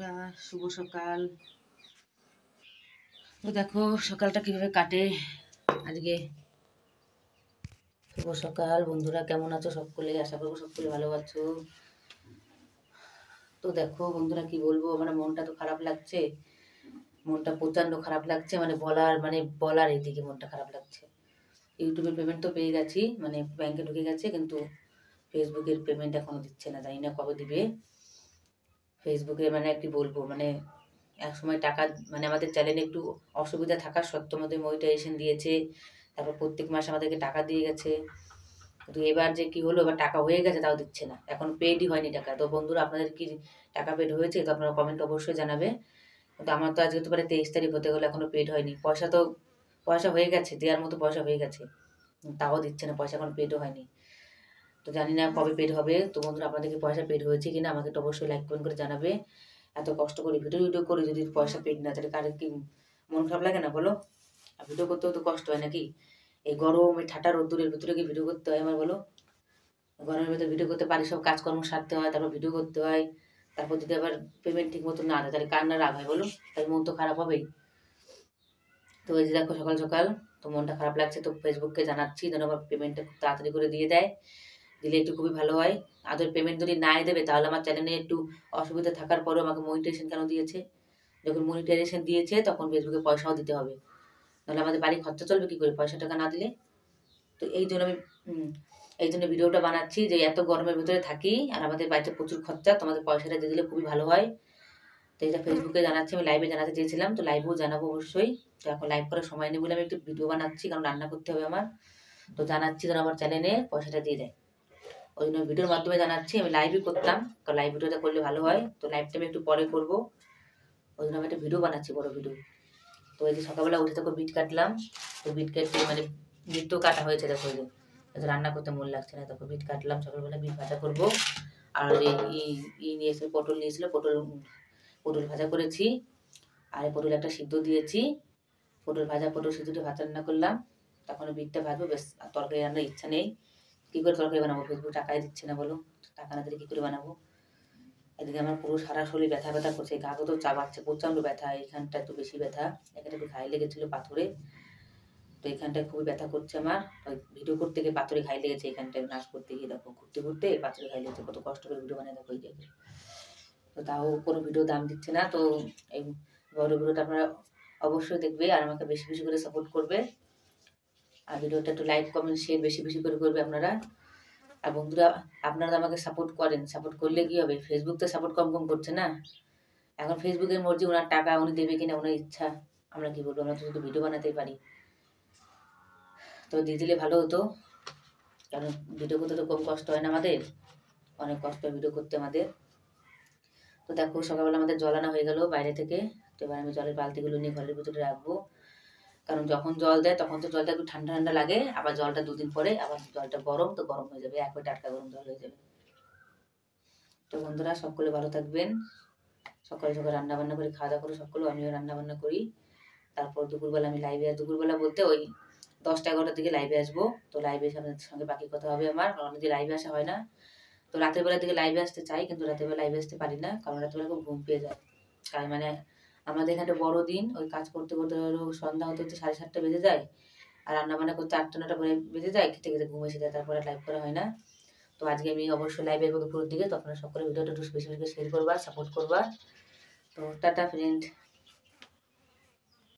বন্ধুরা, শুভ সকাল। তো দেখো সকালটা কিভাবে কাটে আজকে। শুভ সকাল বন্ধুরা, কেমন আছো সকলে? আশা করবো সকলে ভালো আছো। তো দেখো বন্ধুরা, কি বলবো, আমার মনটা তো খারাপ লাগছে। মনটা প্রচন্ড খারাপ লাগছে, বলার এইদিকে মনটা খারাপ লাগছে। ইউটিউবের পেমেন্ট তো পেয়ে গেছি, ব্যাংকে ঢুকে গেছে, কিন্তু ফেসবুকের পেমেন্ট এখনো দিচ্ছে না, জানি না কবে দিবে। ফেসবুকে কি বলবো, এক সময় টাকা আমাদের চ্যানেলে একটু অসুবিধা থাকার সত্ত্বেও আমাদের মনিটাইজেশন দিয়েছে, তারপর প্রত্যেক মাসে আমাদেরকে টাকা দিয়ে গেছে। কিন্তু এবার যে কি হলো, এবার টাকা হয়ে গেছে তাও দিচ্ছে না, এখন পেডই হয়নি টাকা। তো বন্ধুরা, আপনাদের কি টাকা পেড হয়েছে? তো আপনারা কমেন্ট অবশ্যই জানাবে। কিন্তু আমার তো আজকে তো 23 তারিখ হতে গেলে এখনো পেড হয়নি। পয়সা হয়ে গেছে, দেওয়ার মতো পয়সা হয়ে গেছে, তাও দিচ্ছে না, পয়সা এখন পেডও হয়নি। তো জানি না কবে পেড হবে। তো বন্ধুরা, আপনাদেরকে পয়সা পেড হয়েছে কিনা আমাকে তো অবশ্যই লাইক কমেন্ট করে জানাবে। এত কষ্ট করে ভিডিও করি, যদি পয়সা পেড না, তাহলে কার কি মন খারাপ লাগে না বলো? আর ভিডিও করতেও তো কষ্ট হয় নাকি? এই গরম, এই ঠাটা রোদ্দুরের ভিতরে কি ভিডিও করতে হয় আমার বলো? গরমের ভিতরে ভিডিও করতে পারি, সব কাজকর্ম সারতে হয়, তারপর ভিডিও করতে হয়। তারপর যদি আবার পেমেন্ট ঠিক মতো না দেয়, তাহলে কার না রাগ হয় বলো? তাই মন তো খারাপ হবেই। তো এই যে দেখো সকাল সকাল তো মনটা খারাপ লাগছে, তো ফেসবুককে জানাচ্ছি যেন আবার পেমেন্টটা খুব তাড়াতাড়ি করে দিয়ে দেয়। দিলে একটু খুবই ভালো হয়। আদর পেমেন্ট যদি নাই দেবে, তাহলে আমার চ্যানেলে একটু অসুবিধা থাকার পরেও আমাকে মনিটাইজেশন কেন দিয়েছে? যখন মনিটাইজেশন দিয়েছে তখন ফেসবুকে পয়সাও দিতে হবে, নাহলে আমাদের বাড়ি খরচা চলবে কি করে পয়সা টাকা না দিলে? তো এই জন্য ভিডিওটা বানাচ্ছি, যে এত গরমের ভিতরে থাকি আর আমাদের বাড়িতে প্রচুর খরচা, তোমাদের পয়সাটা দিয়ে দিলে খুবই ভালো হয়। তো এটা ফেসবুকে জানাচ্ছি, আমি লাইভে জানাতে চেয়েছিলাম, তো লাইভেও জানাবো অবশ্যই। তো এখন লাইভ করার সময় নেই বলে আমি একটু ভিডিও বানাচ্ছি, কারণ রান্না করতে হবে আমার। তো জানাচ্ছি যেন আমার চ্যানেলে পয়সাটা দিয়ে দেয়। ওই জন্য ভিডিওর মাধ্যমে জানাচ্ছি। আমি লাইভই করতাম, তো লাইভ ভিডিওটা করলে ভালো হয়। তো লাইভটা আমি একটু পরে করবো, ওই জন্য আমি একটা ভিডিও বানাচ্ছি, বড় ভিডিও। তো এই যে সকালবেলা উঠে দেখো বিট কাটলাম। তো বিট কেটে বিট তো কাটা হয়েছে, দেখো এই যে রান্না করতে মন লাগছে না, দেখো বিট কাটলাম। সকালবেলা বিট ভাজা করবো। আর নিয়েছিল, পটল নিয়েছিল, পটল ভাজা করেছি। আর পটল একটা সিদ্ধ দিয়েছি। পটল ভাজা, পটল সিদ্ধটা ভাত রান্না করলাম। তখন বিটটা ভাজবো, বেশ। আর তরকারি রান্নার ইচ্ছা নেই, কি করে তরকারি বানাবো? ফেসবুক টাকাই দিচ্ছে না বলো, টাকা না দিলে কি করে বানাবো? এদিকে আমার পুরো সারা শরীর ব্যথা ব্যথা করছে, গা তো চাবাচ্ছে, প্রচন্ড ব্যথা। এইখানটা একটু বেশি ব্যথা, এখানে একটু ঘাই লেগেছিল পাথরে। তো এখানটায় খুবই ব্যথা করছে আমার। ওই ভিডিও করতে গিয়ে পাথরে ঘাই লেগেছে, এখানটায় নাচ করতে গিয়ে দেখো, ঘুরতে ঘুরতে পাথরে ঘাই লেগেছে। কত কষ্ট করে ভিডিও বানায় দেখো এই জায়গায়। তো তাও কোনো ভিডিও দাম দিচ্ছে না। তো এই বড় ভিডিওটা আপনারা অবশ্যই দেখবে আর আমাকে বেশি বেশি করে সাপোর্ট করবে। আর ভিডিওটা একটু লাইক কমেন্ট শেয়ার বেশি বেশি করে করবে আপনারা। আর বন্ধুরা, আপনারা আমাকে সাপোর্ট করেন, সাপোর্ট করলে কি হবে? ফেসবুক তো সাপোর্ট কম কম করছে না। এখন ফেসবুকের মর্জি, ওনার টাকা উনি দেবে কিনা ওনার ইচ্ছা। আমরা কি বলবো, আমরা তো শুধু ভিডিও বানাতেই পারি। তো দিয়ে দিলে ভালো হতো, কারণ ভিডিও করতে তো কম কষ্ট হয় না আমাদের, অনেক কষ্ট হয় ভিডিও করতে আমাদের। তো দেখো সকালবেলা আমাদের জল আনা হয়ে গেল বাইরে থেকে। তো এবার আমি জলের বালতিগুলো নিয়ে ঘরের ভিতরে রাখবো, কারণ যখন জল দেয় তখন তো জলটা একটু ঠান্ডা ঠান্ডা লাগে, আবার জলটা দুদিন পরে আবার জলটা গরম, তো গরম হয়ে যাবে, একবার টাটকা গরম জল হয়ে যাবে। তো বন্ধুরা, সকলে ভালো থাকবেন। সকাল সকাল রান্না বান্না করে খাওয়া দাওয়া করে সকলে, আমিও রান্না বান্না করি। তারপর দুপুরবেলা আমি লাইভে, দুপুরবেলা বলতে ওই 10টা 11টার দিকে লাইভে আসবো। তো লাইভে এসে আপনাদের সঙ্গে বাকি কথা হবে আমার, কারণ অনেকদিন লাইভে আসা হয় না। তো রাতের বেলার দিকে লাইভে আসতে চাই, কিন্তু রাতের বেলা লাইভে আসতে পারি না, কারণ রাতের বেলা খুব ঘুম পেয়ে যায়। কারণ আমাদের এখানে বড় দিন, ওই কাজ করতে করতে সন্ধ্যা হতে হতে 7:30টা বেজে যায়। আর রান্না বান্না করতে 8টা 9টা বেজে যায়, খেতে খেতে ঘুম এসে যায়, তারপরে লাইভ করা হয় না। তো আজকে আমি অবশ্যই লাইভে আসবো দুপুরের দিকে। তো আপনারা সকলে ভিডিওটা একটু বেশি বেশি শেয়ার করবা, সাপোর্ট করবা। তো টাটা ফ্রেন্ড।